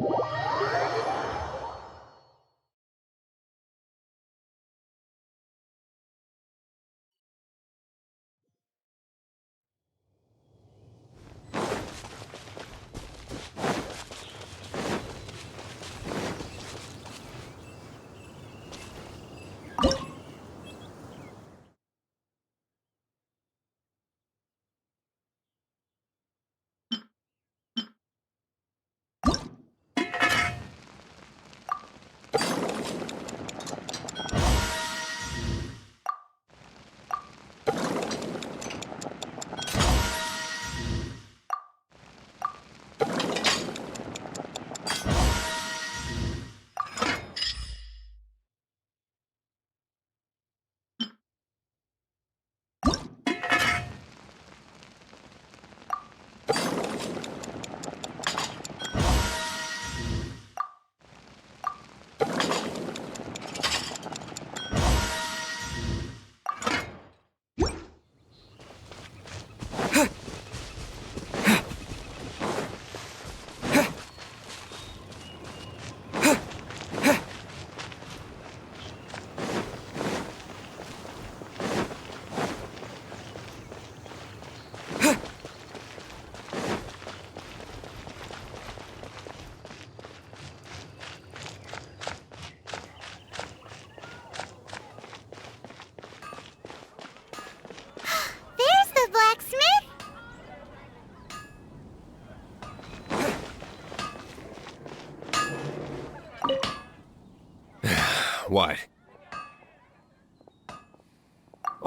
What?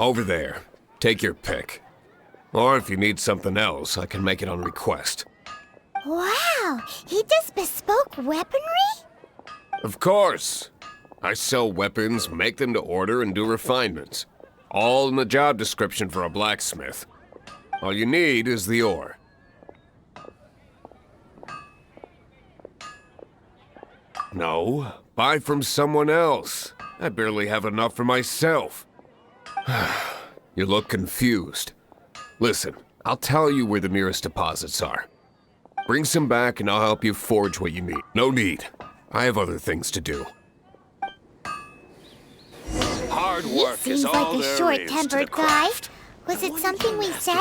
Over there. Take your pick. Or if you need something else, I can make it on request. Wow! He does bespoke weaponry? Of course! I sell weapons, make them to order, and do refinements. All in the job description for a blacksmith. All you need is the ore. No, buy from someone else. I barely have enough for myself. You look confused. Listen, I'll tell you where the nearest deposits are. Bring some back and I'll help you forge what you need. No need. I have other things to do. Hard work He is seems all like a there is to the short-tempered guy. craft. Was it something we said?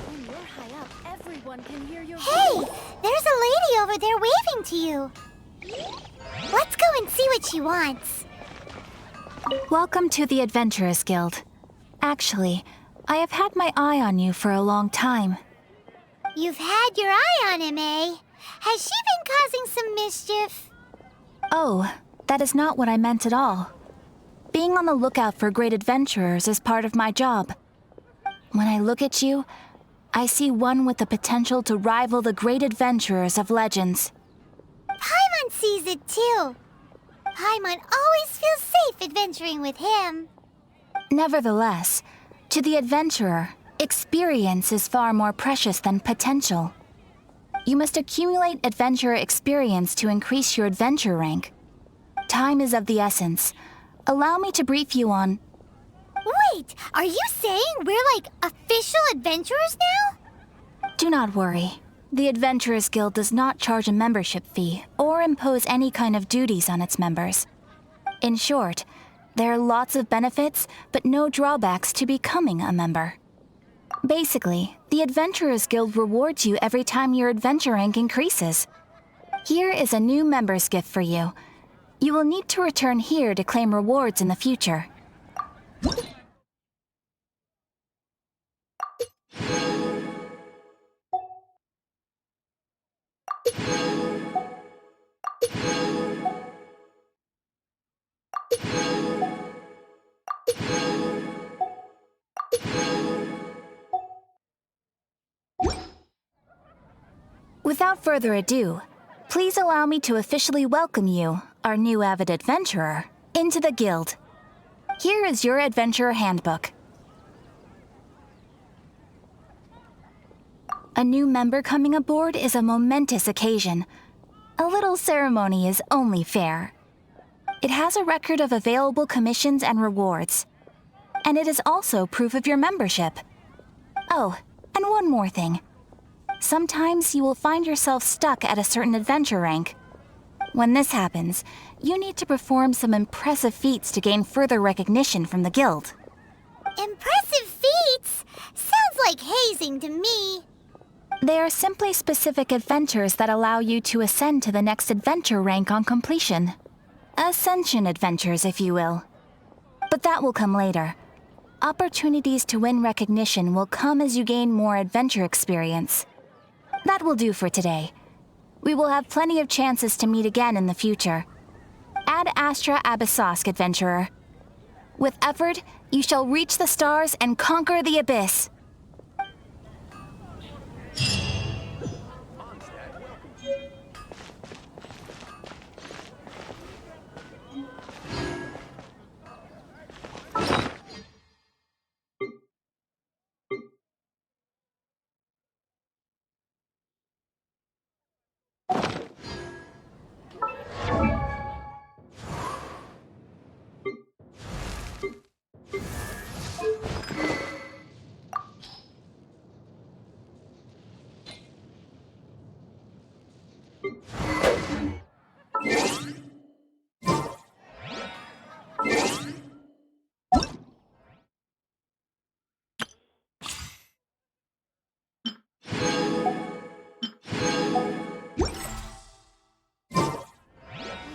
When you're high up, everyone can hear your Hey! voice. There's a lady over there waving to you. Let's go and see what she wants. Welcome to the Adventurers Guild. Actually, I have had my eye on you for a long time. You've had your eye on him, eh? Has she been causing some mischief? Oh, that is not what I meant at all. Being on the lookout for great adventurers is part of my job. When I look at you, I see one with the potential to rival the great adventurers of legends. Paimon sees it too. Paimon always feels safe adventuring with him. Nevertheless, to the adventurer, experience is far more precious than potential. You must accumulate adventurer experience to increase your adventure rank. Time is of the essence. Allow me to brief you on... Wait, are you saying we're like official adventurers now? Do not worry. The Adventurers Guild does not charge a membership fee or impose any kind of duties on its members. In short, there are lots of benefits, but no drawbacks to becoming a member. Basically, the Adventurers Guild rewards you every time your adventure rank increases. Here is a new member's gift for you. You will need to return here to claim rewards in the future. Without further ado, please allow me to officially welcome you, our new avid adventurer, into the guild. Here is your adventurer handbook. A new member coming aboard is a momentous occasion. A little ceremony is only fair. It has a record of available commissions and rewards. And it is also proof of your membership. Oh, and one more thing. sometimes you will find yourself stuck at a certain adventure rank. When this happens, you need to perform some impressive feats to gain further recognition from the guild. Impressive feats? Sounds like hazing to me. They are simply specific adventures that allow you to ascend to the next adventure rank on completion. Ascension adventures, if you will. But that will come later. Opportunities to win recognition will come as you gain more adventure experience. That will do for today. We will have plenty of chances to meet again in the future. Ad Astra Abyssosk, adventurer. With effort, you shall reach the stars and conquer the abyss.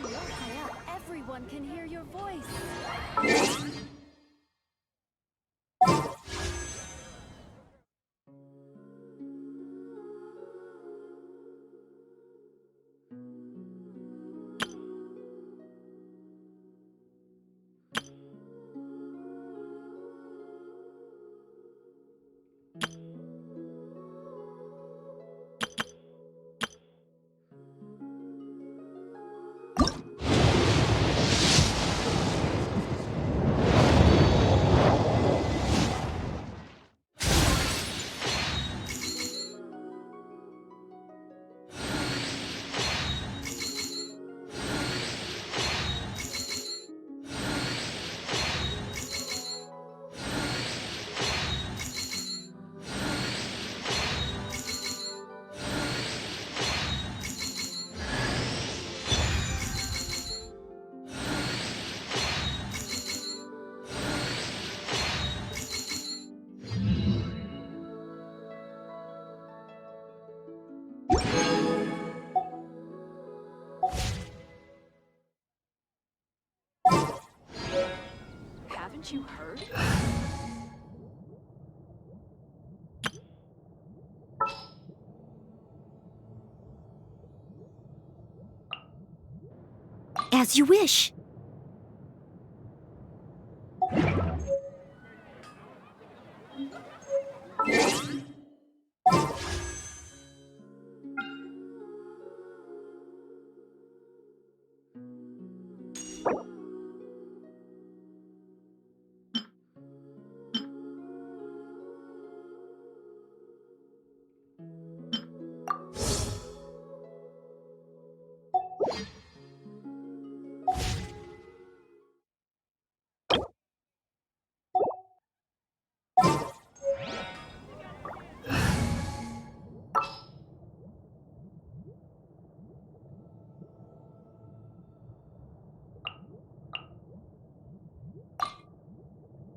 When you're high up, everyone can hear your voice. Haven't you heard? As you wish.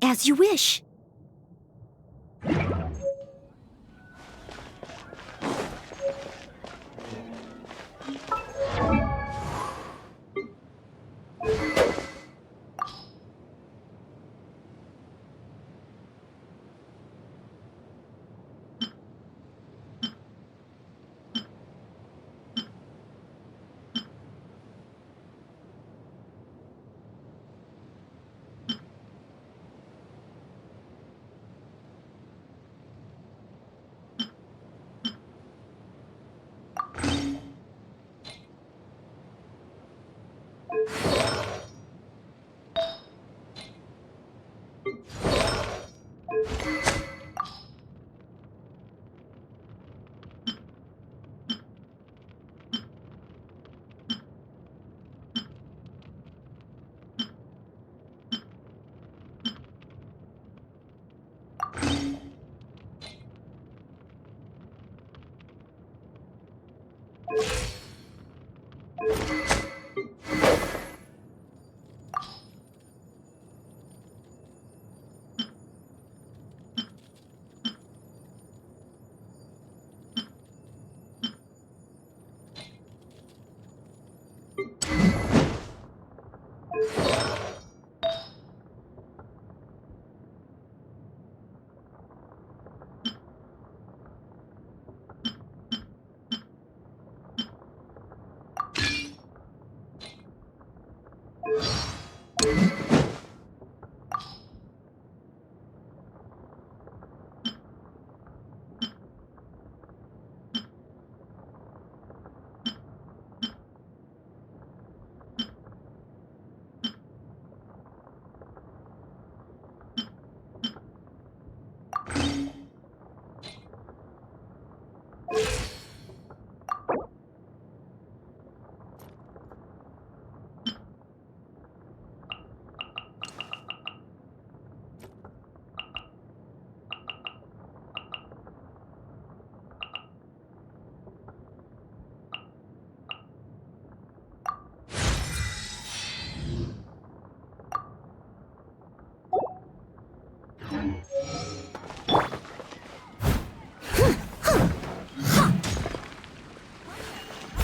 As you wish.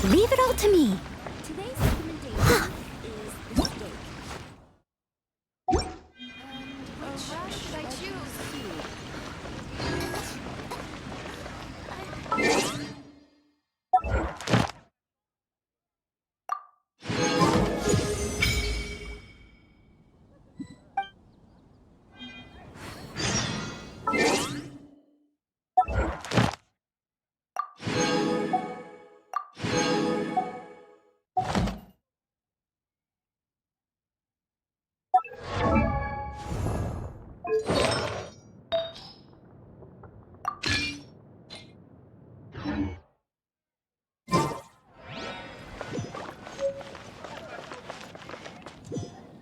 Leave it all to me. Today's recommendation is the steak. Which should I choose?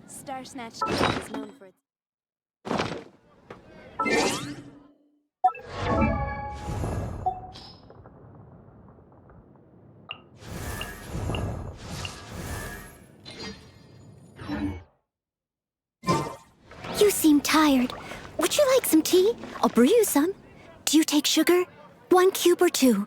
Star Snatch is known for its... You seem tired. Would you like some tea? I'll brew you some. Do you take sugar? 1 cube or 2?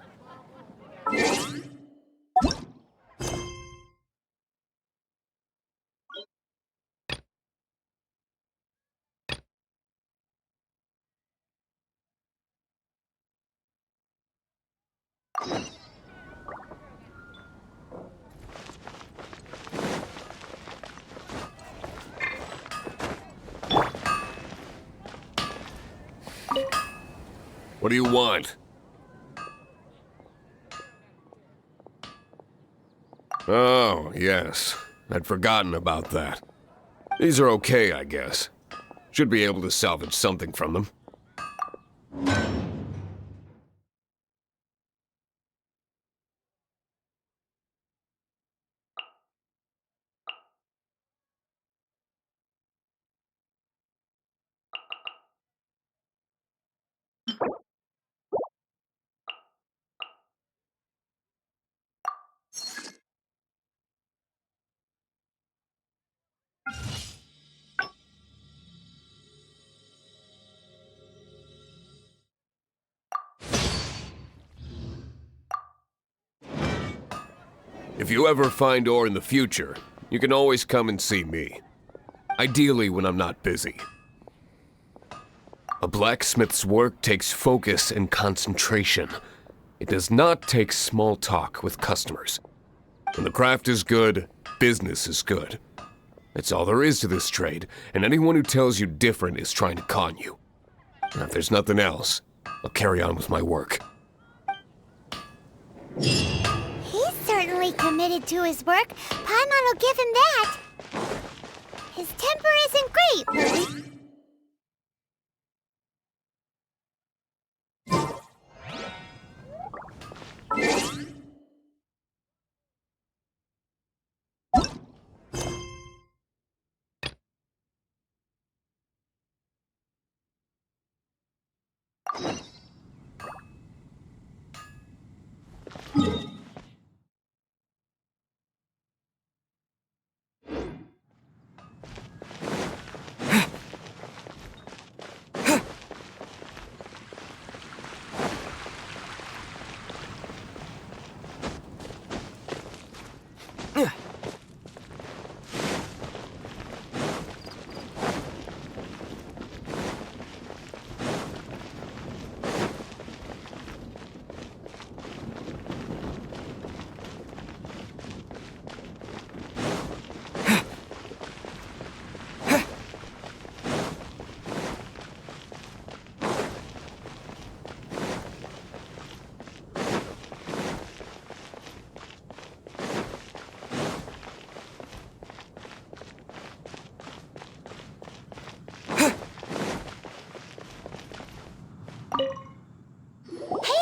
What do you want? Oh, yes. I'd forgotten about that. These are okay, I guess. Should be able to salvage something from them. If you ever find ore in the future, you can always come and see me. Ideally when I'm not busy. A blacksmith's work takes focus and concentration. It does not take small talk with customers. When the craft is good, business is good. That's all there is to this trade, and anyone who tells you different is trying to con you. And if there's nothing else, I'll carry on with my work. He's certainly committed to his work. Paimon will give him that. His temper isn't great, but we...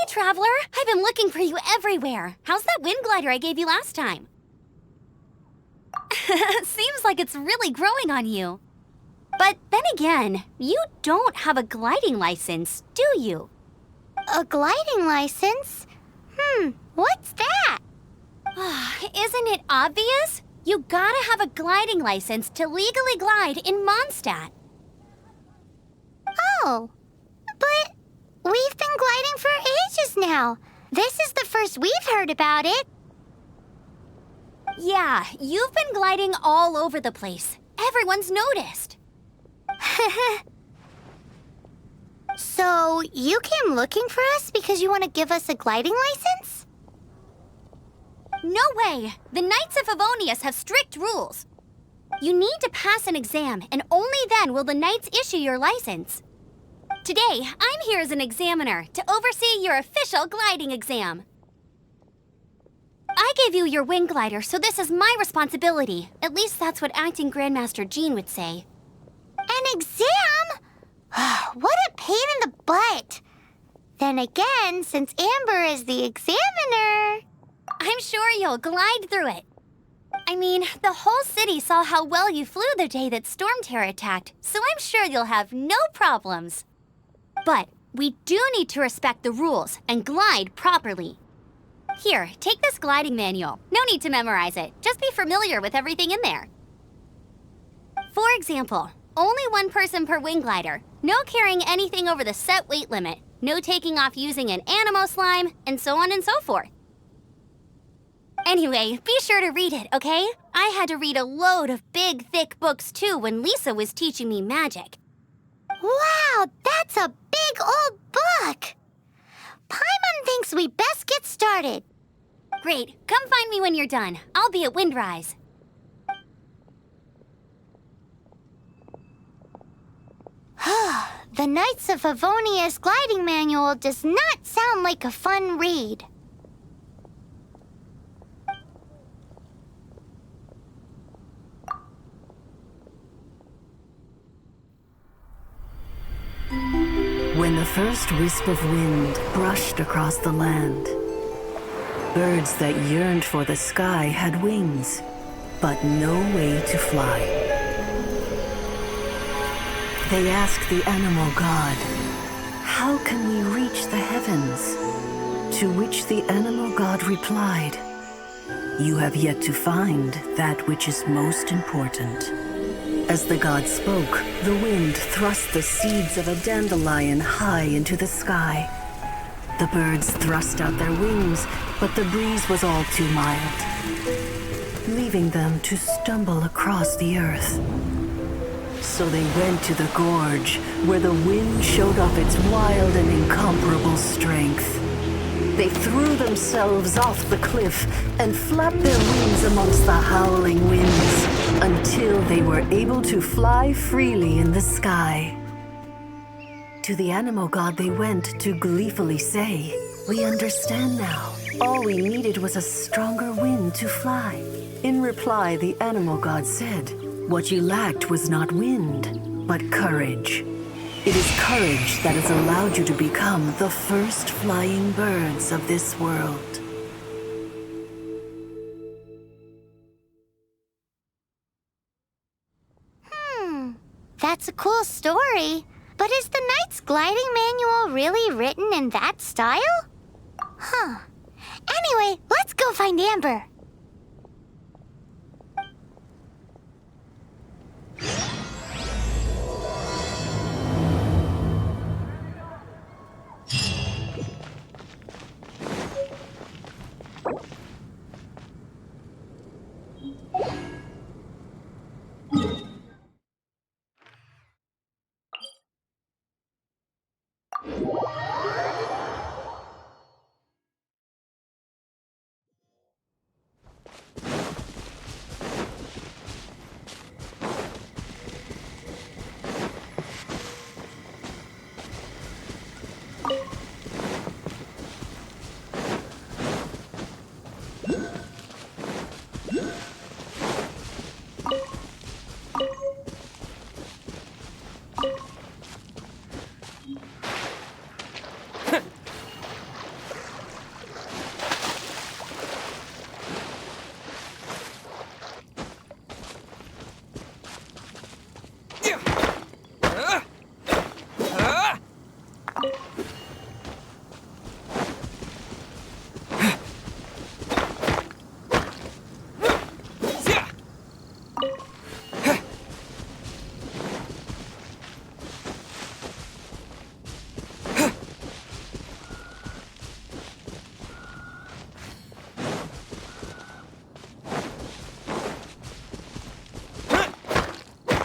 Traveler, I've been looking for you everywhere. How's that wind glider I gave you last time? Seems like it's really growing on you. But then again, you don't have a gliding license, do you? A gliding license? What's that? Isn't it obvious? You gotta have a gliding license to legally glide in Mondstadt. Oh, but we've been gliding for ages now. This is the first we've heard about it. Yeah, you've been gliding all over the place. Everyone's noticed. So, you came looking for us because you want to give us a gliding license? No way! The Knights of Favonius have strict rules. You need to pass an exam, and only then will the Knights issue your license. Today, I'm here as an examiner to oversee your official gliding exam. I gave you your wing glider, so this is my responsibility. At least that's what Acting Grandmaster Jean would say. An exam? What a pain in the butt. Then again, since Amber is the examiner... I'm sure you'll glide through it. I mean, the whole city saw how well you flew the day that Storm Terror attacked, so I'm sure you'll have no problems. But we do need to respect the rules and glide properly. Here, take this gliding manual. No need to memorize it. Just be familiar with everything in there. For example, only one person per wing glider. No carrying anything over the set weight limit. No taking off using an animo slime, and so on and so forth. Anyway, be sure to read it, okay? I had to read a load of big, thick books too when Lisa was teaching me magic. Wow, that's a big old book! Paimon thinks we best get started. Great, come find me when you're done. I'll be at Windrise. The Knights of Favonius gliding manual does not sound like a fun read. When the first wisp of wind brushed across the land, birds that yearned for the sky had wings, but no way to fly. They asked the animal god, "How can we reach the heavens?" To which the animal god replied, "You have yet to find that which is most important." As the god spoke, the wind thrust the seeds of a dandelion high into the sky. The birds thrust out their wings, but the breeze was all too mild, leaving them to stumble across the earth. So they went to the gorge, where the wind showed off its wild and incomparable strength. They threw themselves off the cliff and flapped their wings amongst the howling winds until they were able to fly freely in the sky. To the animal god they went to gleefully say, "We understand now. All we needed was a stronger wind to fly." In reply, the animal god said, "What you lacked was not wind, but courage. It is courage that has allowed you to become the first flying birds of this world." That's a cool story. But is the Knight's gliding manual really written in that style? Anyway, let's go find Amber.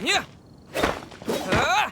Yeah. Ah.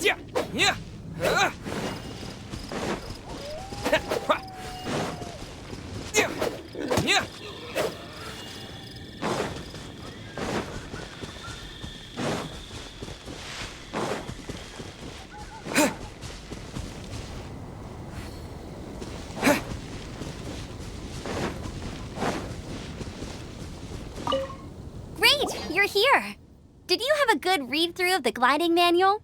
Yeah. Yeah. Ah. Yeah. Yeah. Great, you're here. Did you have a good read-through of the gliding manual?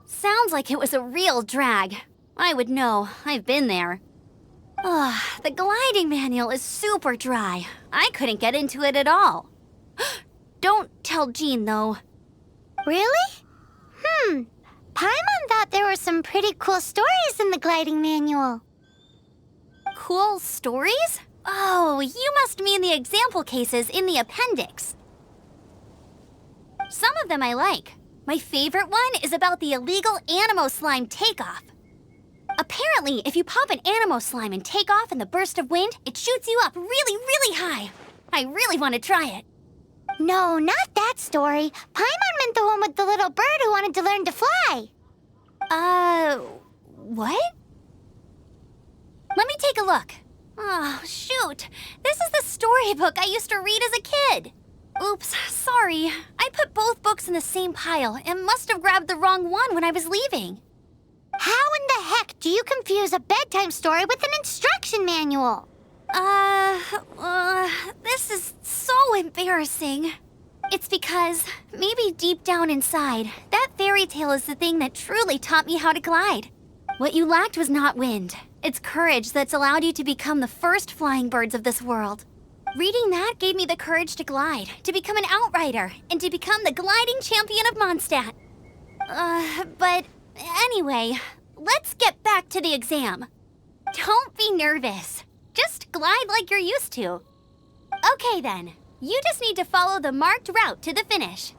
Sounds like it was a real drag. I would know. I've been there. The gliding manual is super dry. I couldn't get into it at all. Don't tell Jean, though. Really? Paimon thought there were some pretty cool stories in the gliding manual. Cool stories? Oh, you must mean the example cases in the appendix. Some of them I like. My favorite one is about the illegal Animo Slime takeoff. Apparently, if you pop an Animo Slime and take off in the burst of wind, it shoots you up really, really high. I really want to try it. No, not that story. Paimon meant the one with the little bird who wanted to learn to fly. What? Let me take a look. Oh, shoot. This is the storybook I used to read as a kid. Oops, sorry. I put both books in the same pile and must have grabbed the wrong one when I was leaving. How in the heck do you confuse a bedtime story with an instruction manual? This is so embarrassing. It's because, maybe deep down inside, that fairy tale is the thing that truly taught me how to glide. What you lacked was not wind. It's courage that's allowed you to become the first flying birds of this world. Reading that gave me the courage to glide, to become an outrider, and to become the gliding champion of Mondstadt. But anyway, let's get back to the exam. Don't be nervous. Just glide like you're used to. Okay then, you just need to follow the marked route to the finish.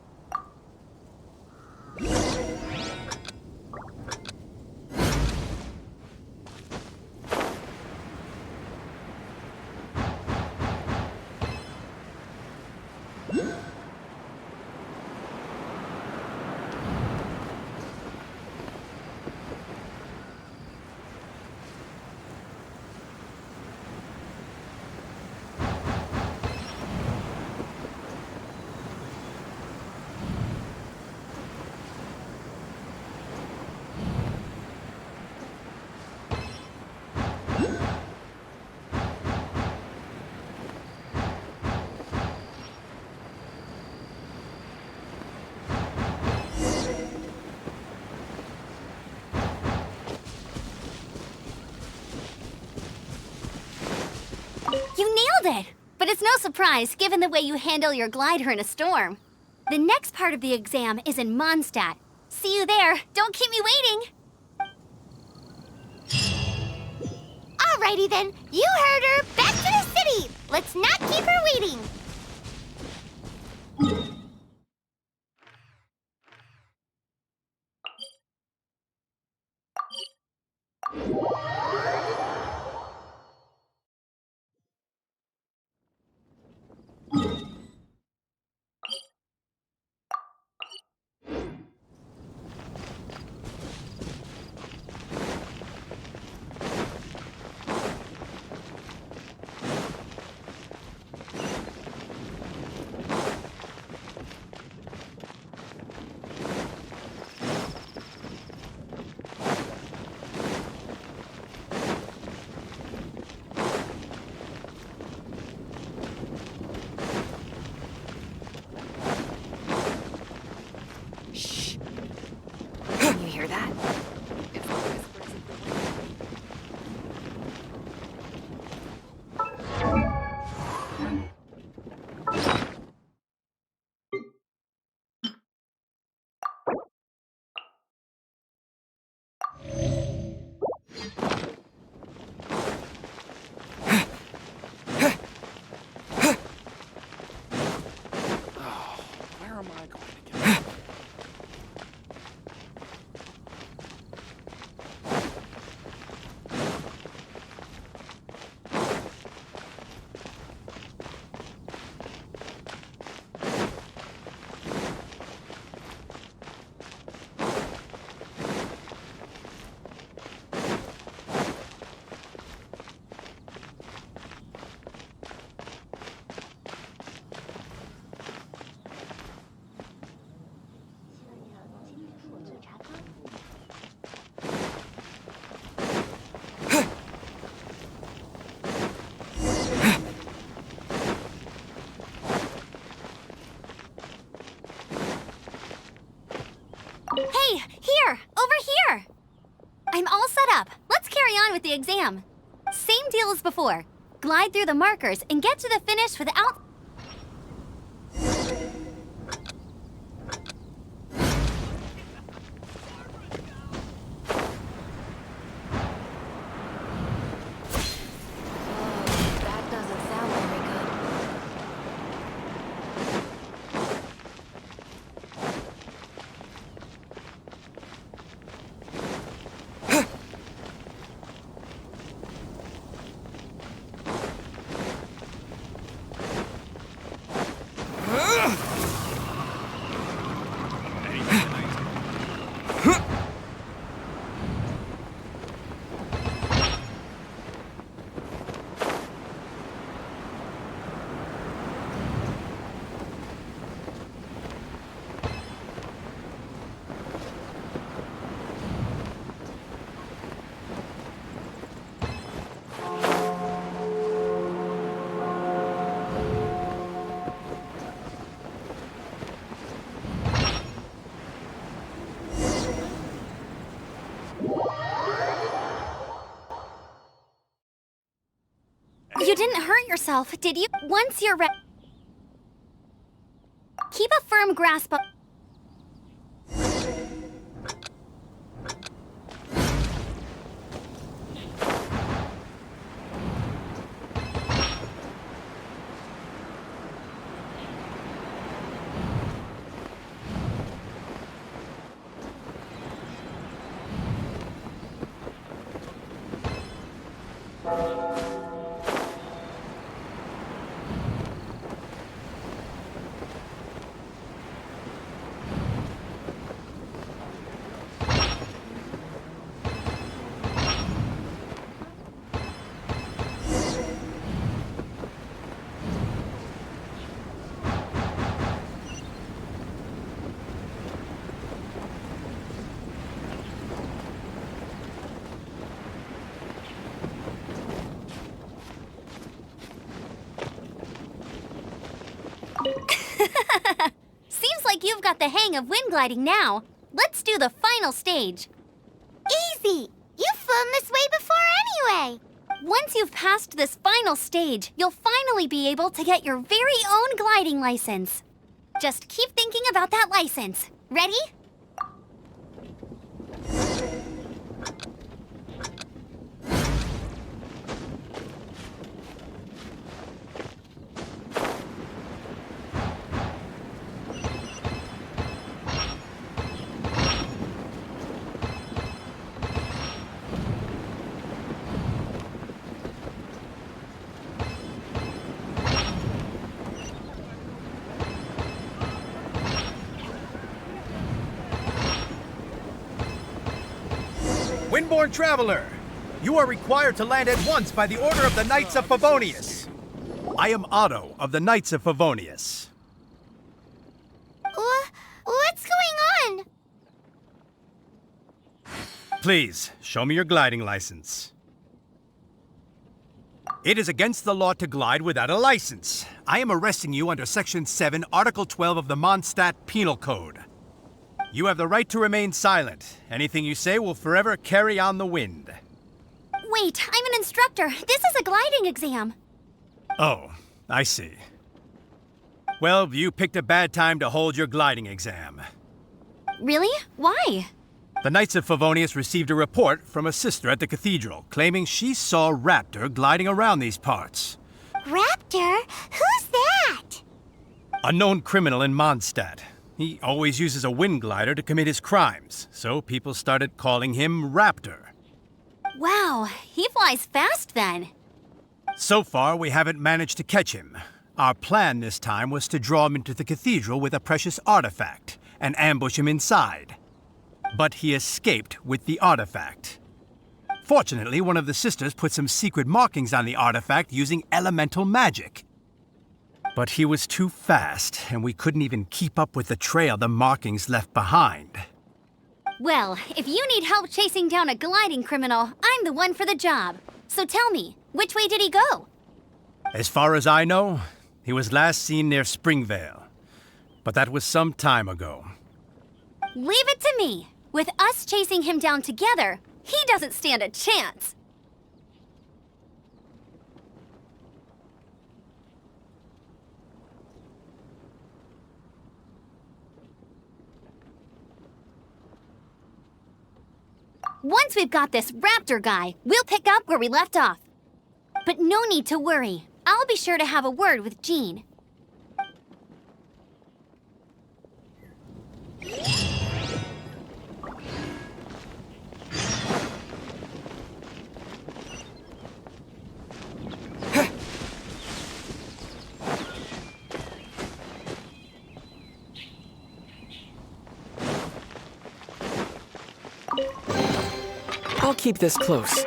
You nailed it! But it's no surprise, given the way you handle your glider in a storm. The next part of the exam is in Mondstadt. See you there. Don't keep me waiting. All Alrighty then, you heard her. Back to the city. Let's not keep her waiting. Can you hear that? Where am I going to get? Hey, here! Over here! I'm all set up. Let's carry on with the exam. Same deal as before. Glide through the markers and get to the finish without... That doesn't sound very good. You didn't hurt yourself, did you? Once you're ready... Keep a firm grasp of... Seems like you've got the hang of wind gliding now. Let's do the final stage. Easy. You've flown this way before anyway. Once you've passed this final stage, you'll finally be able to get your very own gliding license. Just keep thinking about that license. Ready? Windborne Traveler, you are required to land at once by the order of the Knights of Favonius. I am Otto of the Knights of Favonius. What's going on? Please, show me your gliding license. It is against the law to glide without a license. I am arresting you under Section 7, Article 12 of the Mondstadt Penal Code. You have the right to remain silent. Anything you say will forever carry on the wind. Wait, I'm an instructor. This is a gliding exam. Oh, I see. Well, you picked a bad time to hold your gliding exam. Really? Why? The Knights of Favonius received a report from a sister at the cathedral claiming she saw Raptor gliding around these parts. Raptor? Who's that? A known criminal in Mondstadt. He always uses a wind glider to commit his crimes, so people started calling him Raptor. Wow, he flies fast then. So far, we haven't managed to catch him. Our plan this time was to draw him into the cathedral with a precious artifact and ambush him inside. But he escaped with the artifact. Fortunately, one of the sisters put some secret markings on the artifact using elemental magic. But he was too fast, and we couldn't even keep up with the trail the markings left behind. Well, if you need help chasing down a gliding criminal, I'm the one for the job. So tell me, which way did he go? As far as I know, he was last seen near Springvale. But that was some time ago. Leave it to me. With us chasing him down together, he doesn't stand a chance. Once we've got this Raptor guy, we'll pick up where we left off. But no need to worry. I'll be sure to have a word with Jean. I'll keep this close.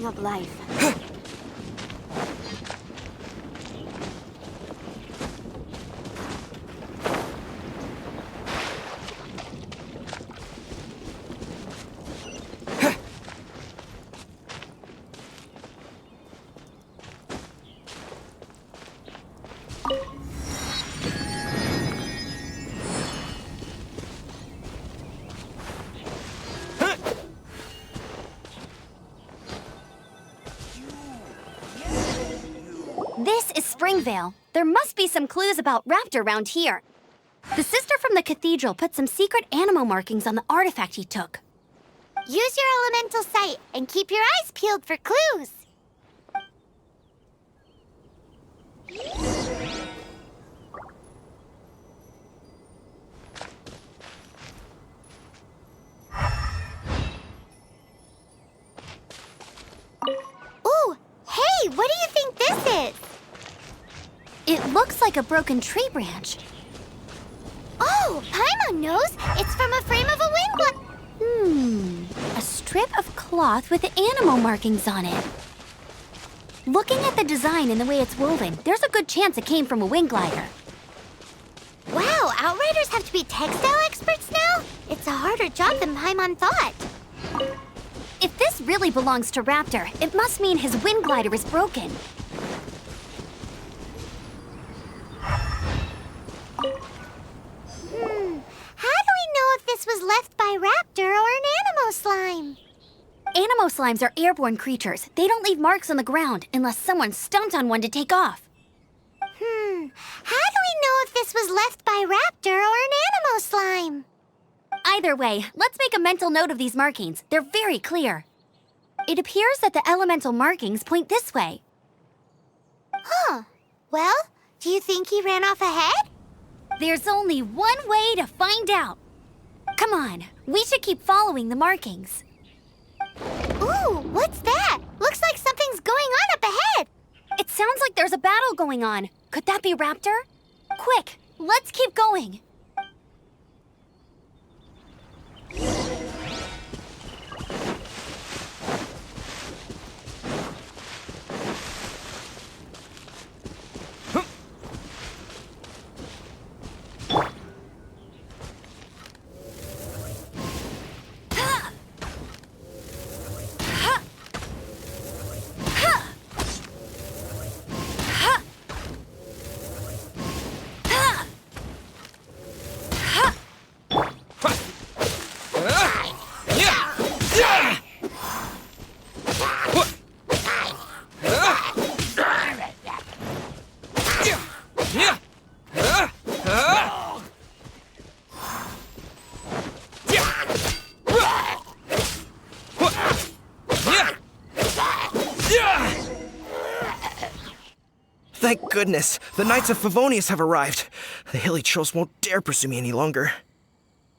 Of life. Vale. There must be some clues about Raptor around here. The sister from the cathedral put some secret animal markings on the artifact he took. Use your elemental sight and keep your eyes peeled for clues. Ooh, hey, what do you think this is? It looks like a broken tree branch. Oh, Paimon knows. It's from a frame of a wind A strip of cloth with animal markings on it. Looking at the design and the way it's woven, there's a good chance it came from a wing glider. Wow, Outriders have to be textile experts now? It's a harder job than Paimon thought. If this really belongs to Raptor, it must mean his wind glider is broken. How do we know if this was left by Raptor or an Animo slime? Animo slimes are airborne creatures. They don't leave marks on the ground unless someone stomped on one to take off. How do we know if this was left by Raptor or an Animo slime? Either way, let's make a mental note of these markings. They're very clear. It appears that the elemental markings point this way. Huh. Well, do you think he ran off ahead? There's only one way to find out. Come on, we should keep following the markings. Ooh, what's that? Looks like something's going on up ahead. It sounds like there's a battle going on. Could that be Raptor? Quick, let's keep going. Thank goodness, the Knights of Favonius have arrived. The hilly trolls won't dare pursue me any longer.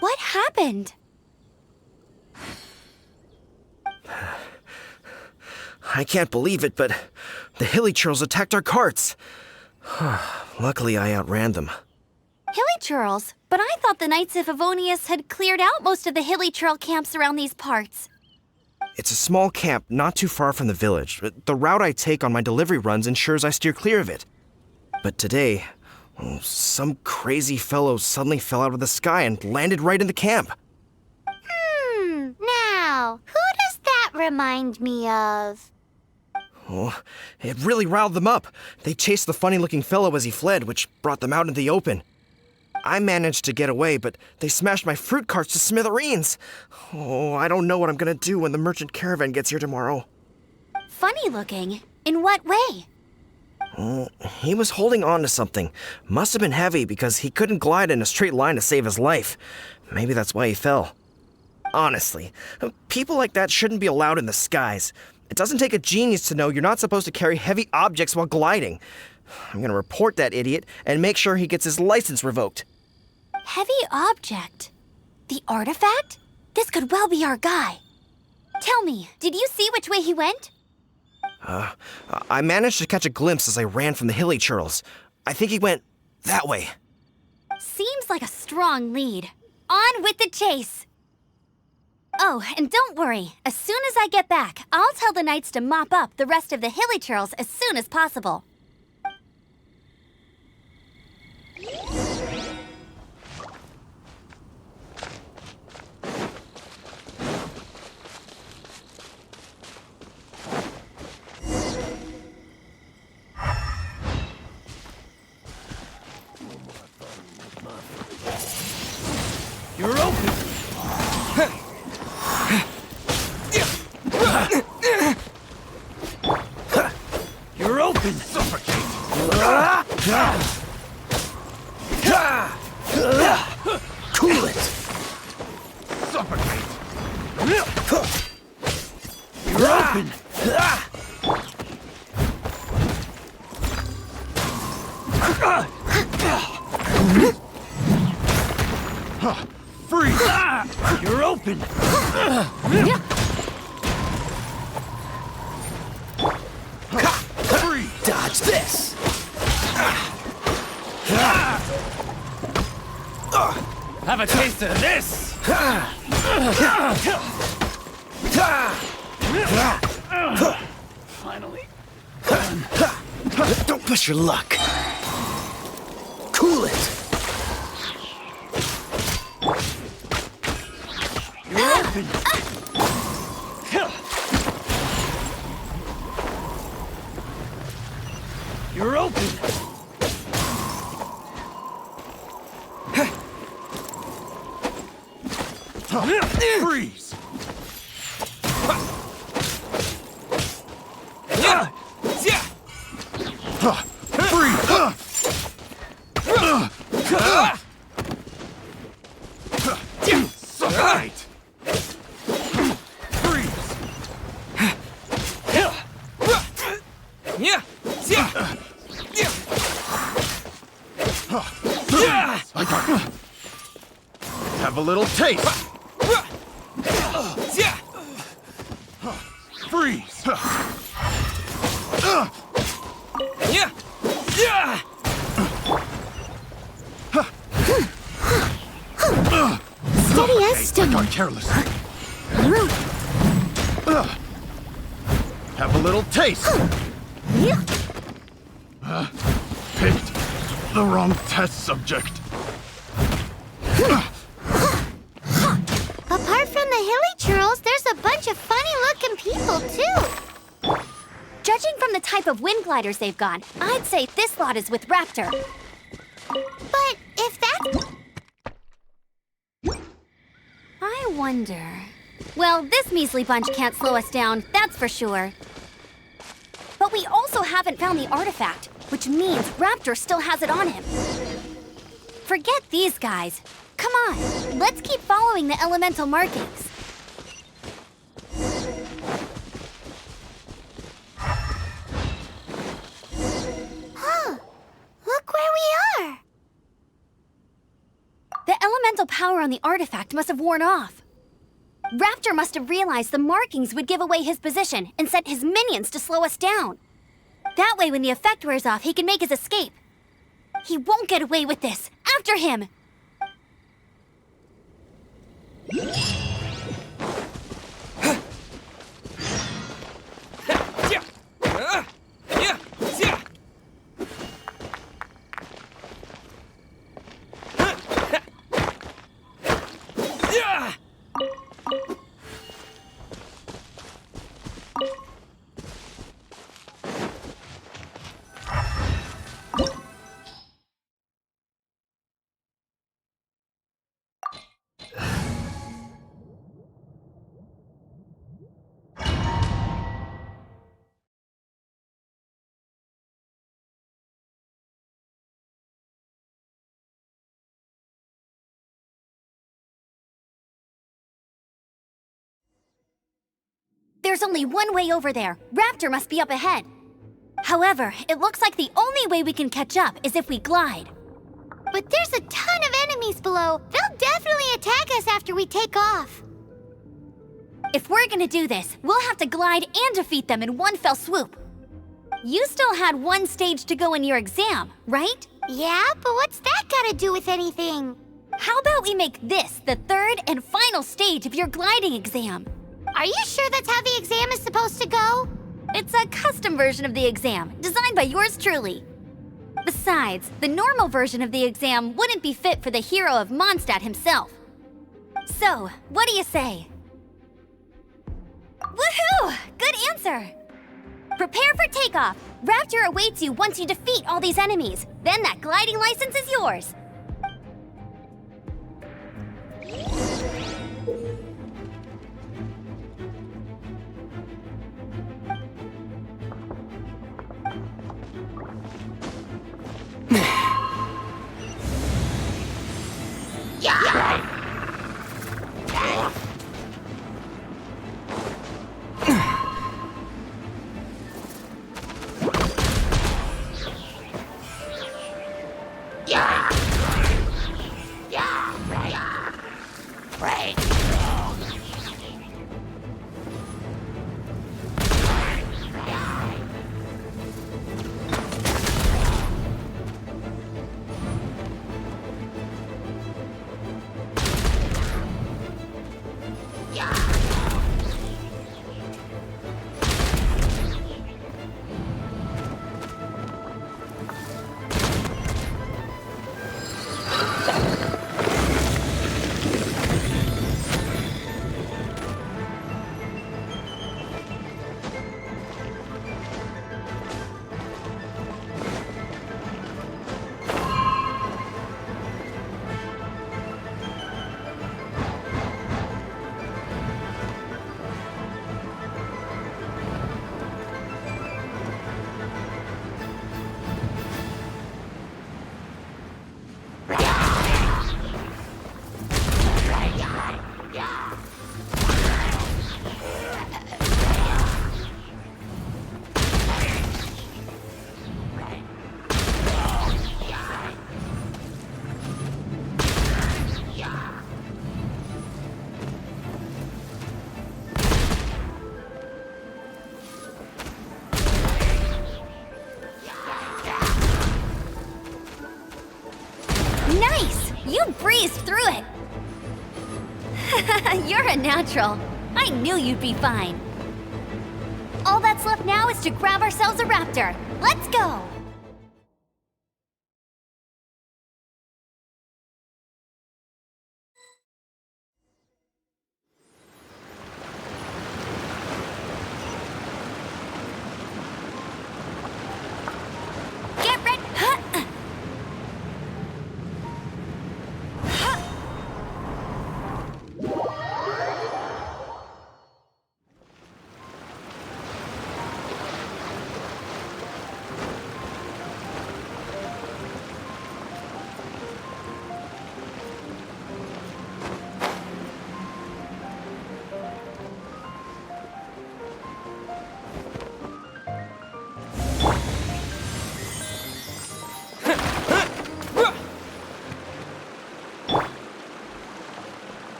What happened? I can't believe it, but the hilly trolls attacked our carts. Luckily, I outran them. Hilly churls? But I thought the Knights of Favonius had cleared out most of the hilly churl camps around these parts. It's a small camp not too far from the village. The route I take on my delivery runs ensures I steer clear of it. But today, some crazy fellow suddenly fell out of the sky and landed right in the camp. Now, who does that remind me of? Oh, it really riled them up. They chased the funny-looking fellow as he fled, which brought them out into the open. I managed to get away, but they smashed my fruit carts to smithereens. Oh, I don't know what I'm gonna do when the merchant caravan gets here tomorrow. Funny looking? In what way? He was holding on to something. Must have been heavy because he couldn't glide in a straight line to save his life. Maybe that's why he fell. Honestly, people like that shouldn't be allowed in the skies. It doesn't take a genius to know you're not supposed to carry heavy objects while gliding. I'm gonna report that idiot and make sure he gets his license revoked. Heavy object? The artifact? This could well be our guy. Tell me, did you see which way he went? I managed to catch a glimpse as I ran from the hilly churls. I think he went that way. Seems like a strong lead. On with the chase! Oh, and don't worry. As soon as I get back, I'll tell the knights to mop up the rest of the hilly churls as soon as possible. You're open! You're open! Suffocate! Cool it! Suffocate! You're open! Freeze! You're open! Freeze! Dodge this! Have a taste of this! Finally. Don't push your luck. Cool it! You're open! You're open! Freeze! Right! Freeze! I got have a little taste. Freeze! Steady as I stone. got careless. Have a little taste. Picked the wrong test subject. Apart from the hilly churls, there's a bunch of funny-looking people, too. Judging from the type of wind gliders they've got, I'd say this lot is with Raptor. But if that's... I wonder... Well, this measly bunch can't slow us down, that's for sure. But we also haven't found the artifact, which means Raptor still has it on him. Forget these guys. Come on, let's keep following the elemental markings. Look where we are. The elemental power on the artifact must have worn off. Raptor must have realized the markings would give away his position and sent his minions to slow us down. That way, when the effect wears off, he can make his escape. He won't get away with this. After him! There's only one way over there. Raptor must be up ahead. However, it looks like the only way we can catch up is if we glide. But there's a ton of enemies below. They'll definitely attack us after we take off. If we're gonna do this, we'll have to glide and defeat them in one fell swoop. You still had one stage to go in your exam, right? Yeah, but what's that got to do with anything? How about we make this the third and final stage of your gliding exam? Are you sure that's how the exam is supposed to go? It's a custom version of the exam, designed by yours truly. Besides, the normal version of the exam wouldn't be fit for the hero of Mondstadt himself. So, what do you say? Woohoo! Good answer! Prepare for takeoff. Raptor awaits you once you defeat all these enemies. Then that gliding license is yours. Nice! You breezed through it! You're a natural. I knew you'd be fine. All that's left now is to grab ourselves a raptor. Let's go! Get ready!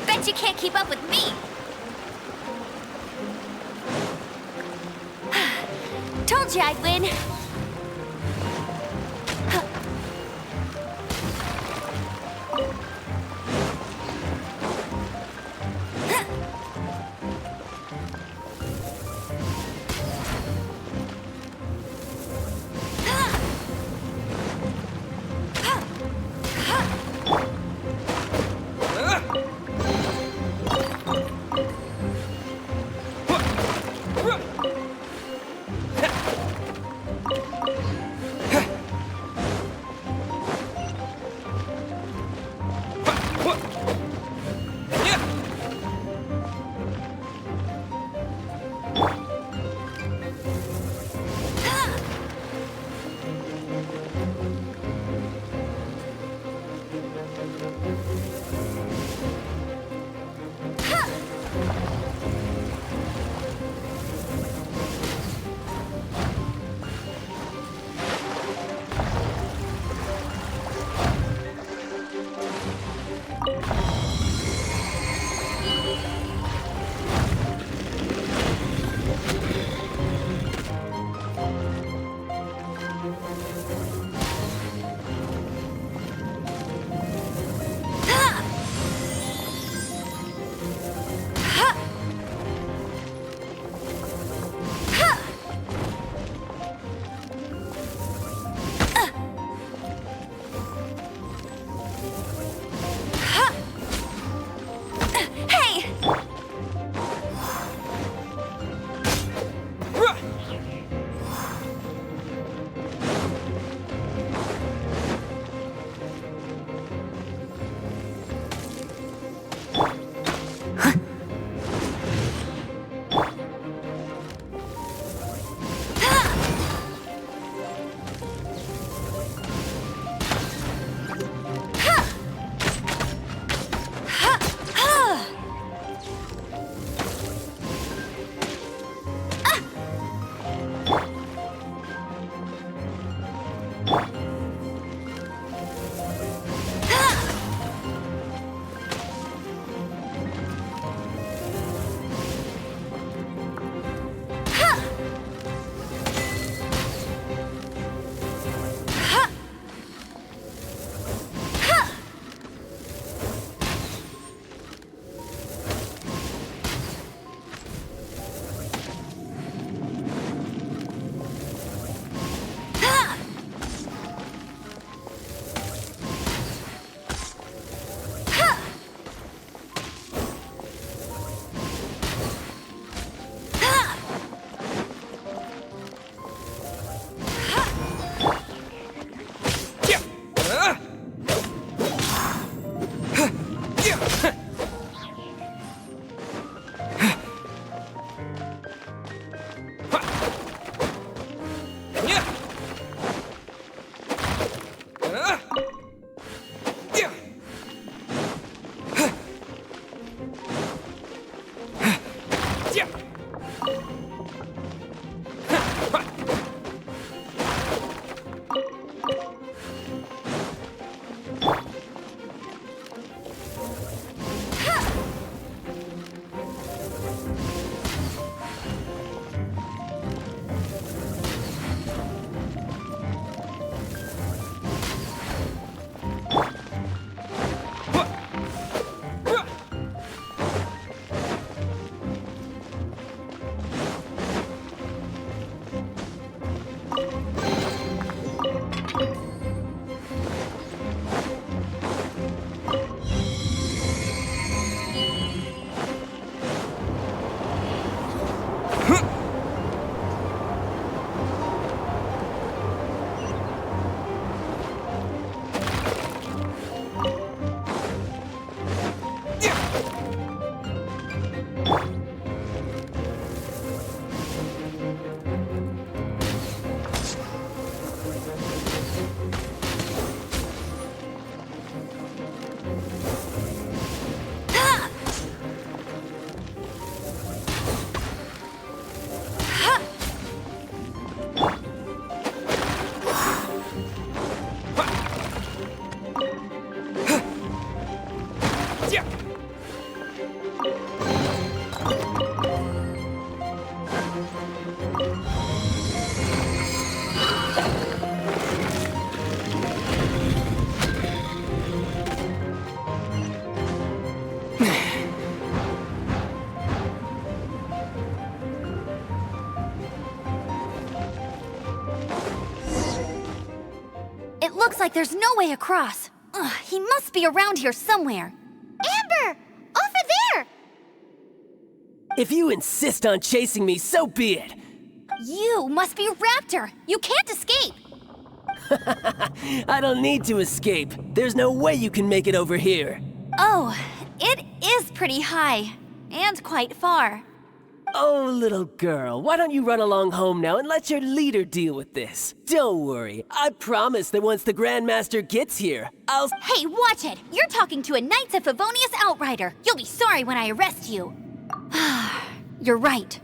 Bet you can't keep up with me! Told you I'd win! It looks like there's no way across. Ugh, he must be around here somewhere. Amber! Over there! If you insist on chasing me, so be it. You must be Raptor. You can't escape. I don't need to escape. There's no way you can make it over here. Oh, it is pretty high. And quite far. Oh, little girl, why don't you run along home now and let your leader deal with this? Don't worry, I promise that once the Grandmaster gets here, I'll— Hey, watch it! You're talking to a Knights of Favonius outrider. You'll be sorry when I arrest you. You're right.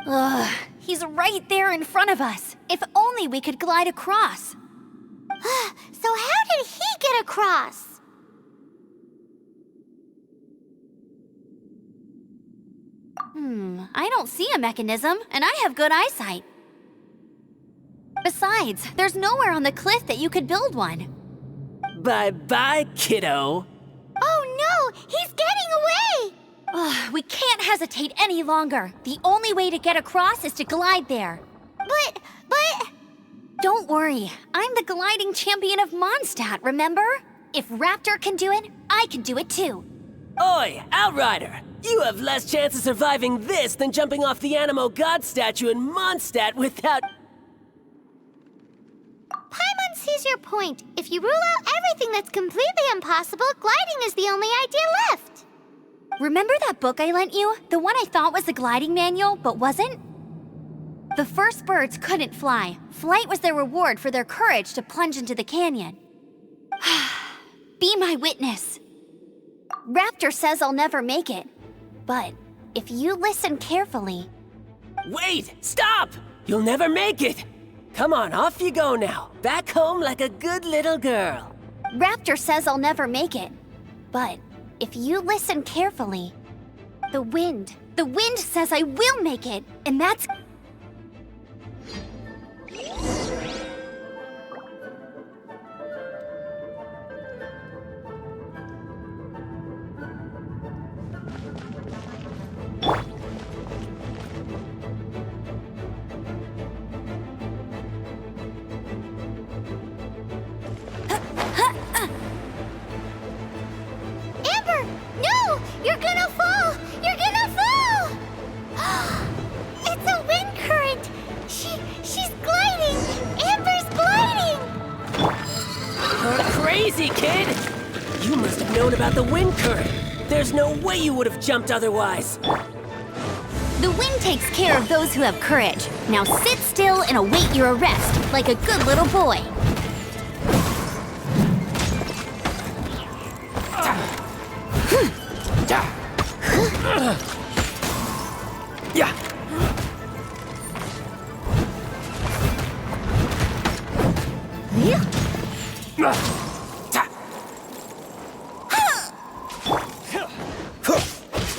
Ugh, he's right there in front of us. If only we could glide across. So how did he get across? I don't see a mechanism, and I have good eyesight. Besides, there's nowhere on the cliff that you could build one. Bye-bye, kiddo. Oh no! He's getting away! Ugh, we can't hesitate any longer. The only way to get across is to glide there. But... Don't worry, I'm the gliding champion of Mondstadt, remember? If Raptor can do it, I can do it too. Oi, Outrider! You have less chance of surviving this than jumping off the Animo God statue in Mondstadt without— Paimon sees your point. If you rule out everything that's completely impossible, gliding is the only idea left. Remember that book I lent you? The one I thought was the gliding manual, but wasn't? The first birds couldn't fly. Flight was their reward for their courage to plunge into the canyon. Be my witness. Raptor says I'll never make it. But if you listen carefully... Wait! Stop! You'll never make it! Come on, off you go now. Back home like a good little girl. Raptor says I'll never make it. But if you listen carefully... The wind says I will make it, and that's... Amber! No! You're gonna fall! You're gonna fall! It's a wind current! She's gliding! Amber's gliding! Crazy, kid! You must have known about the wind current. There's no way you would have jumped otherwise. The wind takes care of those who have courage. Now sit still and await your arrest, like a good little boy. Yeah.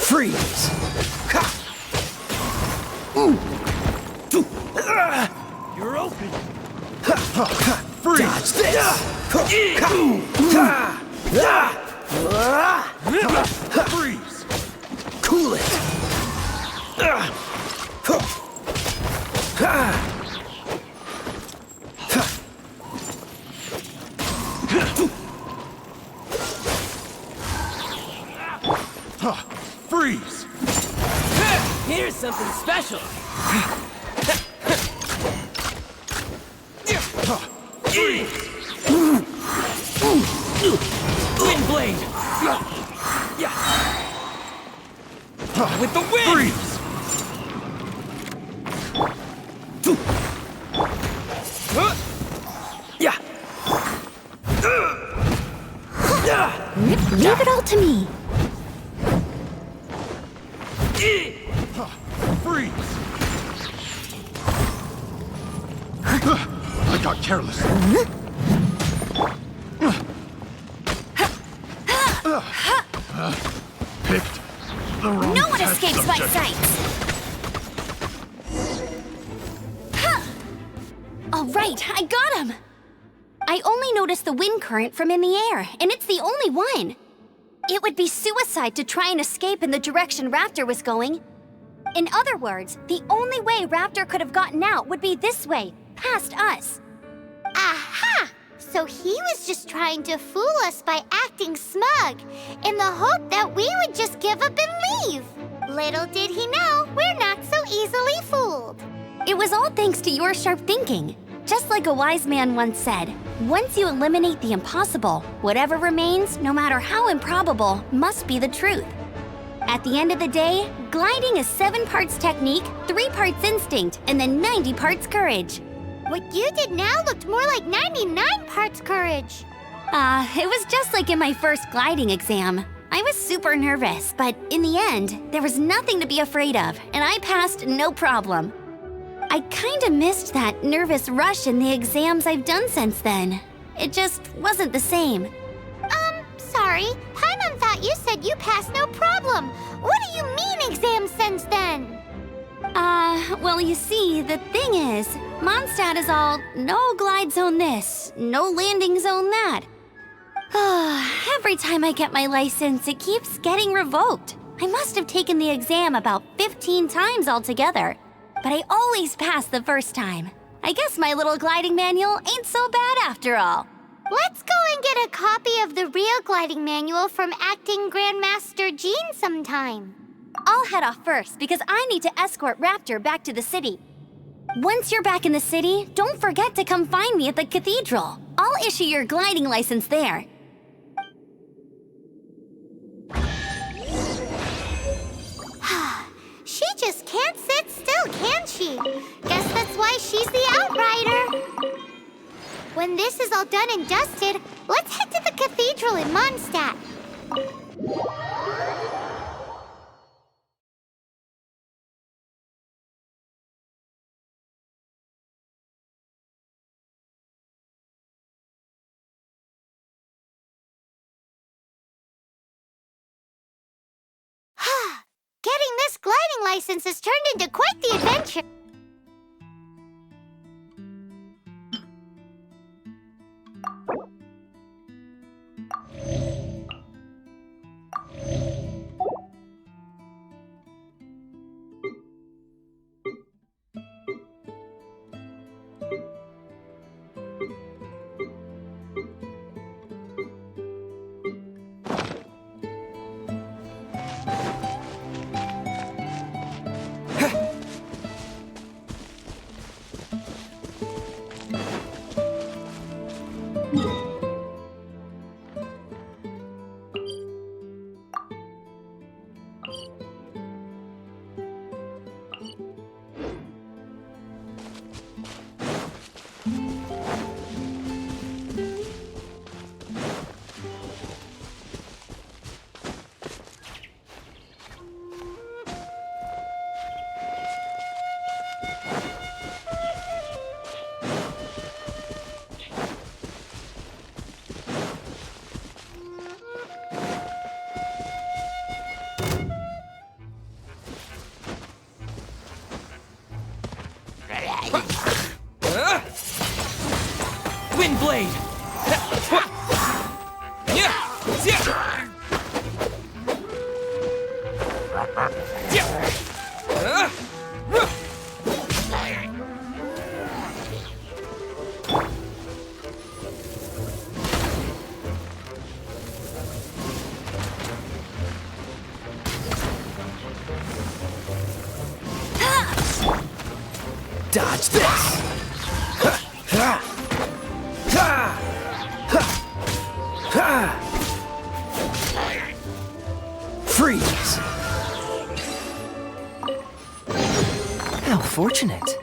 Freeze! You're open. Freeze! Dodge this! Freeze. Cool it! Freeze. Here's something special. Wind blade. With the wind. Freeze. Leave it all to me. Freeze. I got careless. Picked the wrong No one test escapes my subject. sights. All right, I got him. I only noticed the wind current from in the air, and it's the only one. It would be suicide to try and escape in the direction Raptor was going. In other words, the only way Raptor could have gotten out would be this way, past us. Aha! So So he was just trying to fool us by acting smug, in the hope that we would just give up and leave. Little did he know, we're not so easily fooled. It was all thanks to your sharp thinking. Just like a wise man once said, once you eliminate the impossible, whatever remains, no matter how improbable, must be the truth. At the end of the day, gliding is 7 parts technique, 3 parts instinct, and then 90 parts courage. What you did now looked more like 99 parts courage. It was just like in my first gliding exam. I was super nervous, but in the end, there was nothing to be afraid of, and I passed no problem. I kinda missed that nervous rush in the exams I've done since then. It just wasn't the same. Sorry. Paimon thought you said you passed no problem. What do you mean exams since then? Well, you see, the thing is, Mondstadt is all no glide zone this, no landing zone that. Every time I get my license, it keeps getting revoked. I must have taken the exam about 15 times altogether, but I always pass the first time. I guess my little gliding manual ain't so bad after all. Let's go and get a copy of the real gliding manual from Acting Grandmaster Jean sometime. I'll head off first because I need to escort Raptor back to the city. Once you're back in the city, don't forget to come find me at the cathedral. I'll issue your gliding license there. She just can't sit still, can she? Guess that's why she's the Outrider. When this is all done and dusted, let's head to the cathedral in Mondstadt. Getting this gliding license has turned into quite the adventure. Windblade! Dodge this! Freeze! How fortunate.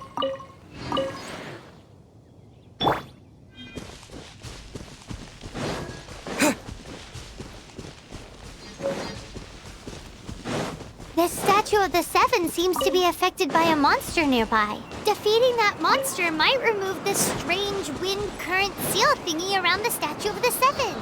This statue of the Seven seems to be affected by a monster nearby. Defeating that monster might remove this strange wind current seal thingy around the statue of the Seven.